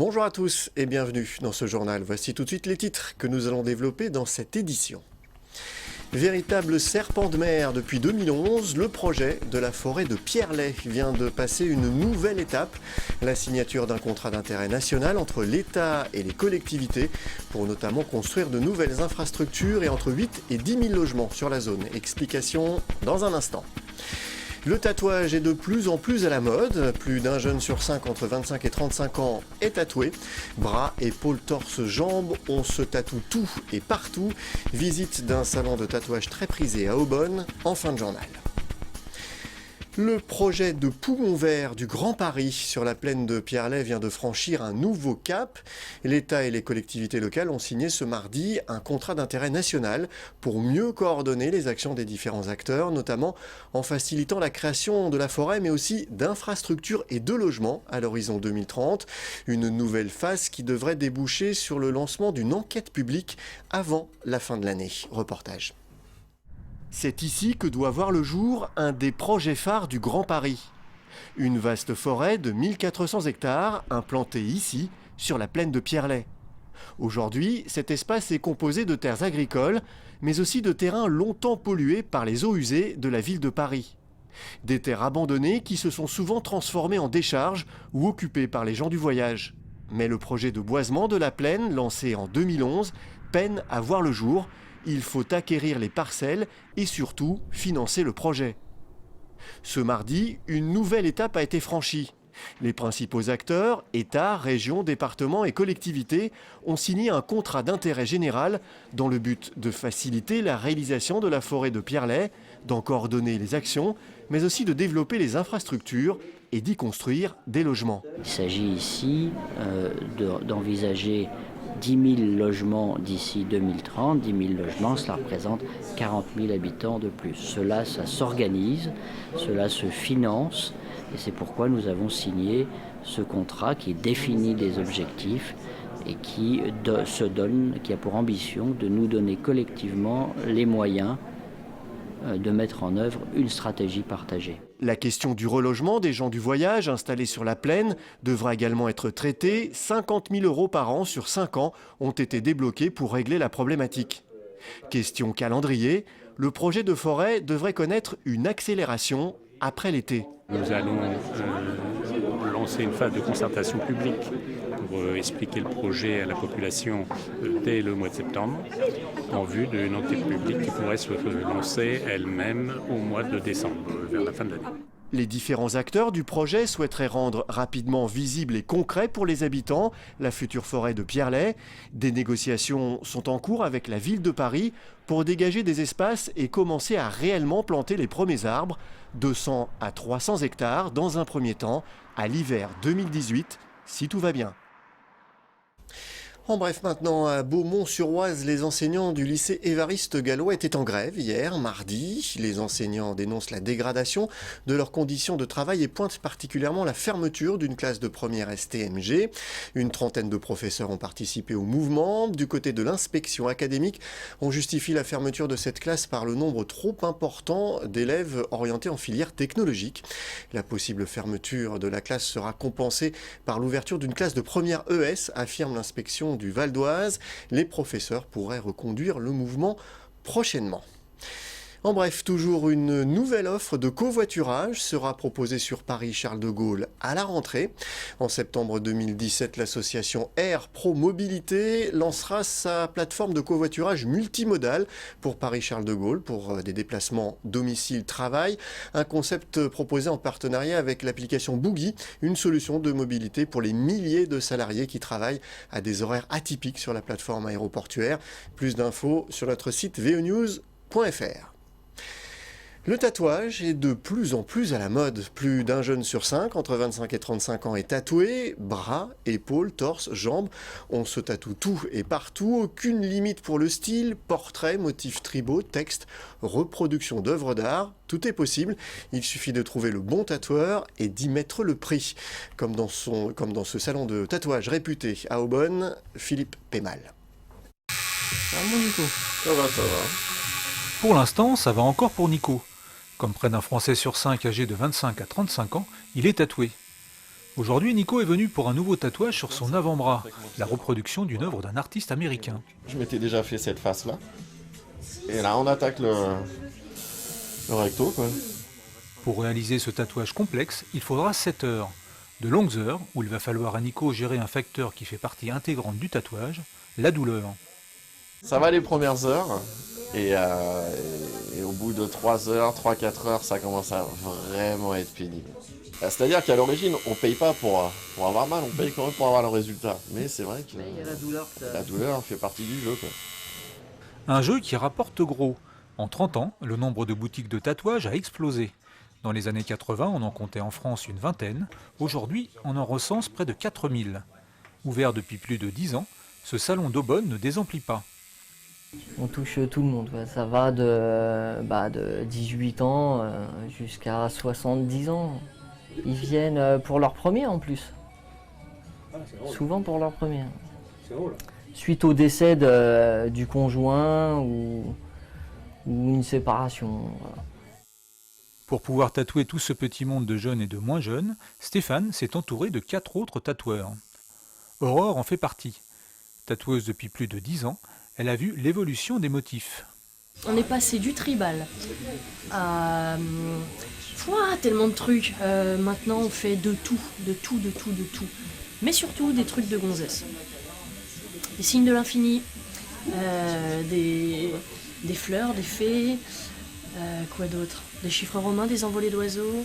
Bonjour à tous et bienvenue dans ce journal. Voici tout de suite les titres que nous allons développer dans cette édition. Véritable serpent de mer depuis 2011, le projet de la forêt de Pierrelaye vient de passer une nouvelle étape, la signature d'un contrat d'intérêt national entre l'État et les collectivités pour notamment construire de nouvelles infrastructures et entre 8 et 10 000 logements sur la zone. Explication dans un instant. Le tatouage est de plus en plus à la mode. Plus d'un jeune sur 5 entre 25 et 35 ans est tatoué. Bras, épaules, torse, jambes, on se tatoue tout et partout. Visite d'un salon de tatouage très prisé à Aubonne en fin de journal. Le projet de poumon vert du Grand Paris sur la plaine de Pierrelaye vient de franchir un nouveau cap. L'État et les collectivités locales ont signé ce mardi un contrat d'intérêt national pour mieux coordonner les actions des différents acteurs, notamment en facilitant la création de la forêt, mais aussi d'infrastructures et de logements à l'horizon 2030. Une nouvelle phase qui devrait déboucher sur le lancement d'une enquête publique avant la fin de l'année. Reportage. C'est ici que doit voir le jour un des projets phares du Grand Paris. Une vaste forêt de 1400 hectares implantée ici, sur la plaine de Pierrelaye. Aujourd'hui, cet espace est composé de terres agricoles, mais aussi de terrains longtemps pollués par les eaux usées de la ville de Paris. Des terres abandonnées qui se sont souvent transformées en décharges ou occupées par les gens du voyage. Mais le projet de boisement de la plaine, lancé en 2011, peine à voir le jour. Il faut acquérir les parcelles et surtout financer le projet. Ce mardi, une nouvelle étape a été franchie. Les principaux acteurs, État, régions, départements et collectivités, ont signé un contrat d'intérêt général dans le but de faciliter la réalisation de la forêt de Pierrelaye, d'en coordonner les actions, mais aussi de développer les infrastructures et d'y construire des logements. Il s'agit ici d'envisager 10 000 logements d'ici 2030. 10 000 logements, cela représente 40 000 habitants de plus. Ça s'organise, cela se finance, et c'est pourquoi nous avons signé ce contrat qui définit des objectifs et qui a pour ambition de nous donner collectivement les moyens de mettre en œuvre une stratégie partagée. La question du relogement des gens du voyage installés sur la plaine devra également être traitée. 50 000 € par an sur 5 ans ont été débloqués pour régler la problématique. Question calendrier, le projet de forêt devrait connaître une accélération après l'été. Nous allons lancer une phase de concertation publique pour expliquer le projet à la population dès le mois de septembre, en vue d'une enquête publique qui pourrait se lancer elle-même au mois de décembre, vers la fin de l'année. Les différents acteurs du projet souhaiteraient rendre rapidement visible et concret pour les habitants la future forêt de Pierrelaye. Des négociations sont en cours avec la ville de Paris pour dégager des espaces et commencer à réellement planter les premiers arbres, 200 à 300 hectares dans un premier temps, à l'hiver 2018, si tout va bien. En bref, maintenant à Beaumont-sur-Oise, les enseignants du lycée Évariste Galois étaient en grève hier, mardi. Les enseignants dénoncent la dégradation de leurs conditions de travail et pointent particulièrement la fermeture d'une classe de première STMG. Une trentaine de professeurs ont participé au mouvement. Du côté de l'inspection académique, on justifie la fermeture de cette classe par le nombre trop important d'élèves orientés en filière technologique. La possible fermeture de la classe sera compensée par l'ouverture d'une classe de première ES, affirme l'inspection du Val d'Oise. Les professeurs pourraient reconduire le mouvement prochainement. En bref, toujours une nouvelle offre de covoiturage sera proposée sur Paris-Charles de Gaulle à la rentrée. En septembre 2017, l'association Air Pro Mobilité lancera sa plateforme de covoiturage multimodal pour Paris-Charles de Gaulle pour des déplacements domicile-travail. Un concept proposé en partenariat avec l'application Boogie, une solution de mobilité pour les milliers de salariés qui travaillent à des horaires atypiques sur la plateforme aéroportuaire. Plus d'infos sur notre site veonews.fr. Le tatouage est de plus en plus à la mode. Plus d'un jeune sur 5, entre 25 et 35 ans, est tatoué. Bras, épaules, torse, jambes. On se tatoue tout et partout. Aucune limite pour le style. Portraits, motifs tribaux, textes, reproduction d'œuvres d'art. Tout est possible. Il suffit de trouver le bon tatoueur et d'y mettre le prix. Comme dans ce salon de tatouage réputé à Aubonne, Philippe Pémal. Ça va. Pour l'instant, ça va encore pour Nico. Comme près d'un Français sur 5 âgé de 25 à 35 ans, il est tatoué. Aujourd'hui, Nico est venu pour un nouveau tatouage sur son avant-bras, la reproduction d'une œuvre d'un artiste américain. Je m'étais déjà fait cette face-là. Et là, on attaque le recto, quoi. Pour réaliser ce tatouage complexe, il faudra 7 heures. De longues heures où il va falloir à Nico gérer un facteur qui fait partie intégrante du tatouage, la douleur. Ça va les premières heures. Et au bout de 3 heures, 3-4 heures, ça commence à vraiment être pénible. C'est-à-dire qu'à l'origine, on ne paye pas pour avoir mal, on paye quand même pour avoir le résultat. Mais c'est vrai que la douleur fait partie du jeu, quoi. Un jeu qui rapporte gros. En 30 ans, le nombre de boutiques de tatouage a explosé. Dans les années 80, on en comptait en France une vingtaine. Aujourd'hui, on en recense près de 4000. Ouvert depuis plus de 10 ans, ce salon d'Aubonne ne désemplit pas. On touche tout le monde, ouais. Ça va de 18 ans jusqu'à 70 ans. Ils viennent pour leur premier en plus. Souvent pour leur premier. Suite au décès du conjoint ou une séparation. Voilà. Pour pouvoir tatouer tout ce petit monde de jeunes et de moins jeunes, Stéphane s'est entouré de 4 autres tatoueurs. Aurore en fait partie. Tatoueuse depuis plus de 10 ans, elle a vu l'évolution des motifs. On est passé du tribal à tellement de trucs. Maintenant on fait de tout. Mais surtout des trucs de gonzesse. Des signes de l'infini, des fleurs, des fées, quoi d'autre ? Des chiffres romains, des envolées d'oiseaux.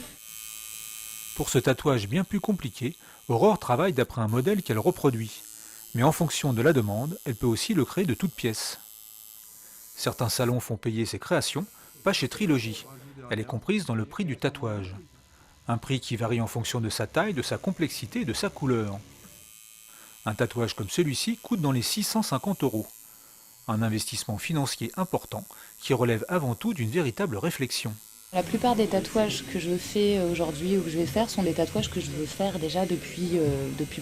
Pour ce tatouage bien plus compliqué, Aurore travaille d'après un modèle qu'elle reproduit. Mais en fonction de la demande, elle peut aussi le créer de toutes pièces. Certains salons font payer ses créations, pas chez Trilogie. Elle est comprise dans le prix du tatouage. Un prix qui varie en fonction de sa taille, de sa complexité et de sa couleur. Un tatouage comme celui-ci coûte dans les 650 €. Un investissement financier important qui relève avant tout d'une véritable réflexion. La plupart des tatouages que je fais aujourd'hui ou que je vais faire sont des tatouages que je veux faire déjà depuis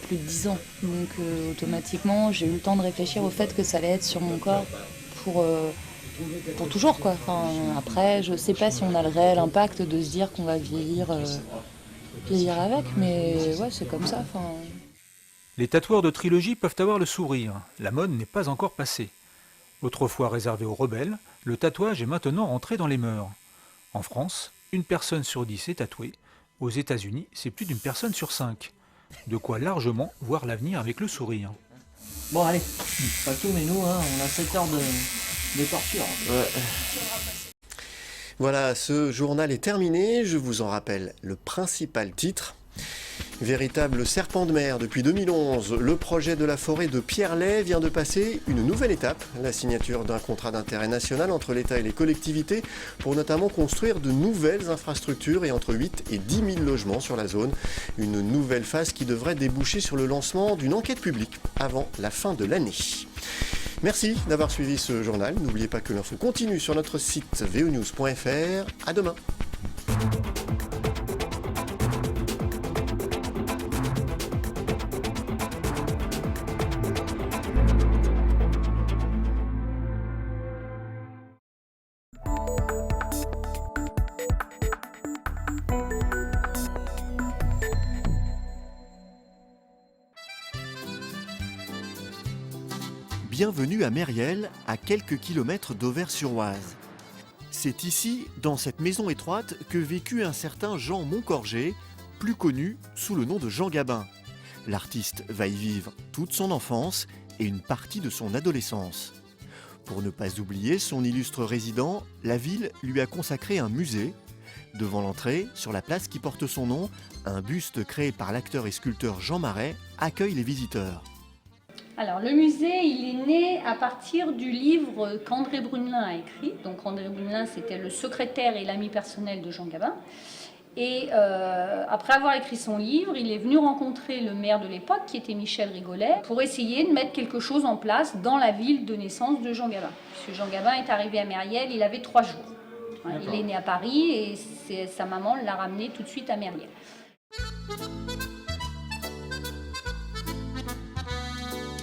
plus de 10 ans. Donc automatiquement, j'ai eu le temps de réfléchir au fait que ça allait être sur mon corps pour toujours, quoi. Enfin, après, je sais pas si on a le réel impact de se dire qu'on va vieillir avec, mais ouais, c'est comme ça. Enfin... Les tatoueurs de Trilogie peuvent avoir le sourire. La mode n'est pas encore passée. Autrefois réservé aux rebelles, le tatouage est maintenant rentré dans les mœurs. En France, une personne sur 10 est tatouée. Aux États-Unis, c'est plus d'une personne sur 5. De quoi largement voir l'avenir avec le sourire. Bon allez, pas tout, mais nous, on a 7 heures de torture. Ouais. Voilà, ce journal est terminé. Je vous en rappelle le principal titre. Véritable serpent de mer depuis 2011, le projet de la forêt de Pierrelaye vient de passer une nouvelle étape, la signature d'un contrat d'intérêt national entre l'État et les collectivités pour notamment construire de nouvelles infrastructures et entre 8 et 10 000 logements sur la zone. Une nouvelle phase qui devrait déboucher sur le lancement d'une enquête publique avant la fin de l'année. Merci d'avoir suivi ce journal. N'oubliez pas que l'info continue sur notre site vonews.fr. À demain. Bienvenue à Mériel, à quelques kilomètres d'Auvers-sur-Oise. C'est ici, dans cette maison étroite, que vécut un certain Jean Moncorgé, plus connu sous le nom de Jean Gabin. L'artiste va y vivre toute son enfance et une partie de son adolescence. Pour ne pas oublier son illustre résident, la ville lui a consacré un musée. Devant l'entrée, sur la place qui porte son nom, un buste créé par l'acteur et sculpteur Jean Marais accueille les visiteurs. Alors le musée, il est né à partir du livre qu'André Brunelin a écrit. Donc André Brunelin, c'était le secrétaire et l'ami personnel de Jean Gabin. Et après avoir écrit son livre, il est venu rencontrer le maire de l'époque, qui était Michel Rigolet, pour essayer de mettre quelque chose en place dans la ville de naissance de Jean Gabin. Parce que Jean Gabin est arrivé à Mériel, il avait 3 jours. Il est né à Paris et sa maman l'a ramené tout de suite à Mériel.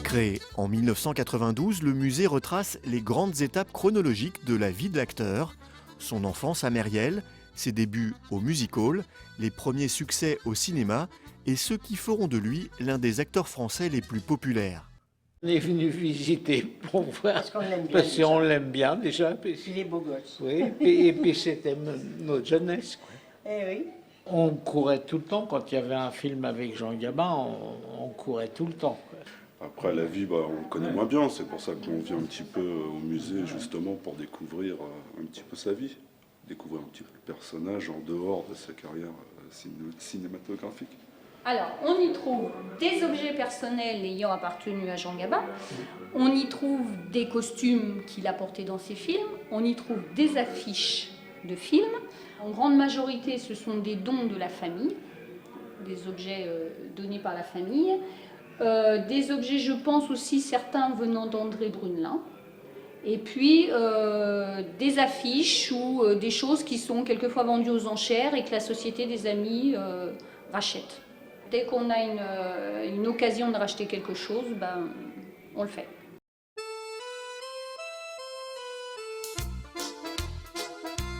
Créé en 1992, le musée retrace les grandes étapes chronologiques de la vie de l'acteur, son enfance à Mériel, ses débuts au music hall, les premiers succès au cinéma et ceux qui feront de lui l'un des acteurs français les plus populaires. On est venu visiter pour voir, parce qu'on l'aime bien déjà. Il est beau gosse. Oui, et puis c'était notre jeunesse. Quoi. Eh oui. On courait tout le temps, quand il y avait un film avec Jean Gabin, on courait tout le temps. Quoi. Après la vie, on connaît moins bien, c'est pour ça qu'on vient un petit peu au musée justement pour découvrir un petit peu sa vie, découvrir un petit peu le personnage en dehors de sa carrière cinématographique. Alors, on y trouve des objets personnels ayant appartenu à Jean Gabin, on y trouve des costumes qu'il a portés dans ses films, on y trouve des affiches de films. En grande majorité, ce sont des dons de la famille, des objets donnés par la famille, des objets, je pense aussi, certains venant d'André Brunelin, et puis des affiches ou des choses qui sont quelquefois vendues aux enchères et que la Société des Amis rachète. Dès qu'on a une occasion de racheter quelque chose, on le fait.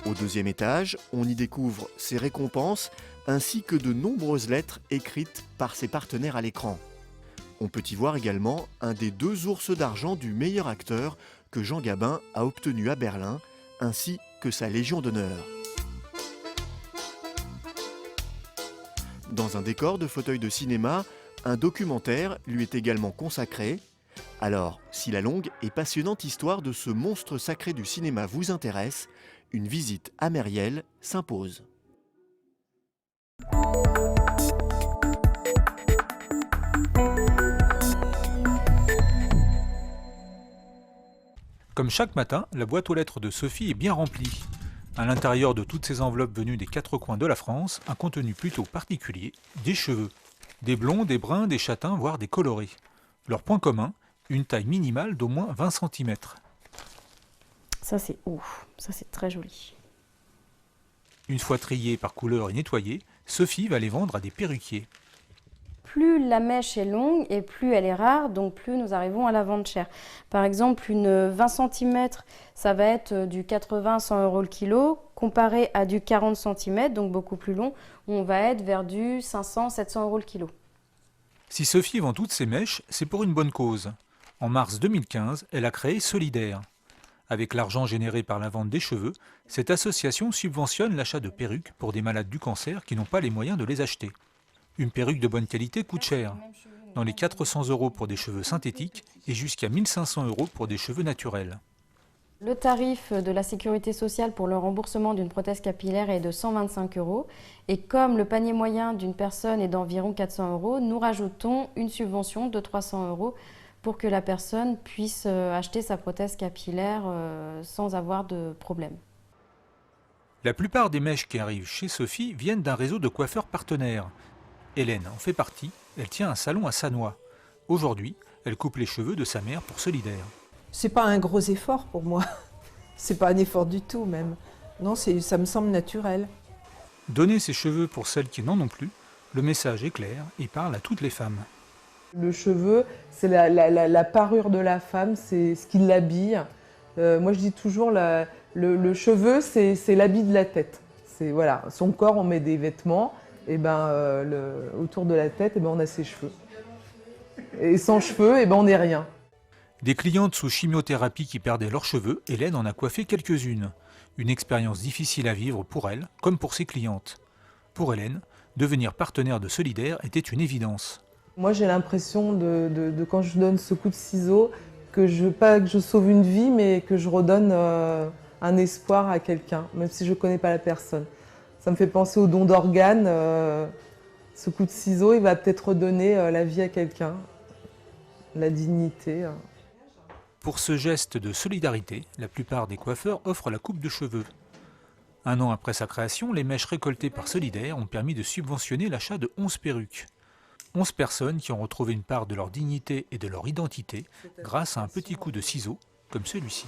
Au deuxième étage, on y découvre ses récompenses ainsi que de nombreuses lettres écrites par ses partenaires à l'écran. On peut y voir également un des 2 ours d'argent du meilleur acteur que Jean Gabin a obtenu à Berlin, ainsi que sa Légion d'honneur. Dans un décor de fauteuil de cinéma, un documentaire lui est également consacré. Alors, si la longue et passionnante histoire de ce monstre sacré du cinéma vous intéresse, une visite à Mériel s'impose. Comme chaque matin, la boîte aux lettres de Sophie est bien remplie. À l'intérieur de toutes ces enveloppes venues des 4 coins de la France, un contenu plutôt particulier, des cheveux. Des blonds, des bruns, des châtains, voire des colorés. Leur point commun, une taille minimale d'au moins 20 cm. Ça c'est ouf, ça c'est très joli. Une fois triés par couleur et nettoyés, Sophie va les vendre à des perruquiers. Plus la mèche est longue et plus elle est rare, donc plus nous arrivons à la vendre cher. Par exemple, une 20 cm, ça va être du 80-100 € le kilo, comparé à du 40 cm, donc beaucoup plus long, où on va être vers du 500-700 € le kilo. Si Sophie vend toutes ses mèches, c'est pour une bonne cause. En mars 2015, elle a créé Solidaire. Avec l'argent généré par la vente des cheveux, cette association subventionne l'achat de perruques pour des malades du cancer qui n'ont pas les moyens de les acheter. Une perruque de bonne qualité coûte cher, dans les 400 € pour des cheveux synthétiques et jusqu'à 1 500 € pour des cheveux naturels. Le tarif de la sécurité sociale pour le remboursement d'une prothèse capillaire est de 125 € et comme le panier moyen d'une personne est d'environ 400 €, nous rajoutons une subvention de 300 € pour que la personne puisse acheter sa prothèse capillaire sans avoir de problème. La plupart des mèches qui arrivent chez Sophie viennent d'un réseau de coiffeurs partenaires. Hélène en fait partie, elle tient un salon à Sannois. Aujourd'hui, elle coupe les cheveux de sa mère pour Solidaire. C'est pas un gros effort pour moi, c'est pas un effort du tout même. Non, ça me semble naturel. Donner ses cheveux pour celles qui n'en ont plus, le message est clair et parle à toutes les femmes. Le cheveu, c'est la parure de la femme, c'est ce qui l'habille. Moi je dis toujours, le cheveu c'est l'habit de la tête. Voilà, son corps on met des vêtements, et autour de la tête on a ses cheveux. Et sans cheveux on n'est rien. Des clientes sous chimiothérapie qui perdaient leurs cheveux, Hélène en a coiffé quelques-unes. Une expérience difficile à vivre pour elle, comme pour ses clientes. Pour Hélène, devenir partenaire de Solidaire était une évidence. Moi j'ai l'impression quand je donne ce coup de ciseau, pas que je sauve une vie, mais que je redonne un espoir à quelqu'un, même si je ne connais pas la personne. Ça me fait penser au don d'organes. Ce coup de ciseau, il va peut-être redonner la vie à quelqu'un, la dignité. Pour ce geste de solidarité, la plupart des coiffeurs offrent la coupe de cheveux. 1 an après sa création, les mèches récoltées par Solidaire ont permis de subventionner l'achat de 11 perruques. 11 personnes qui ont retrouvé une part de leur dignité et de leur identité grâce à un petit coup de ciseau comme celui-ci.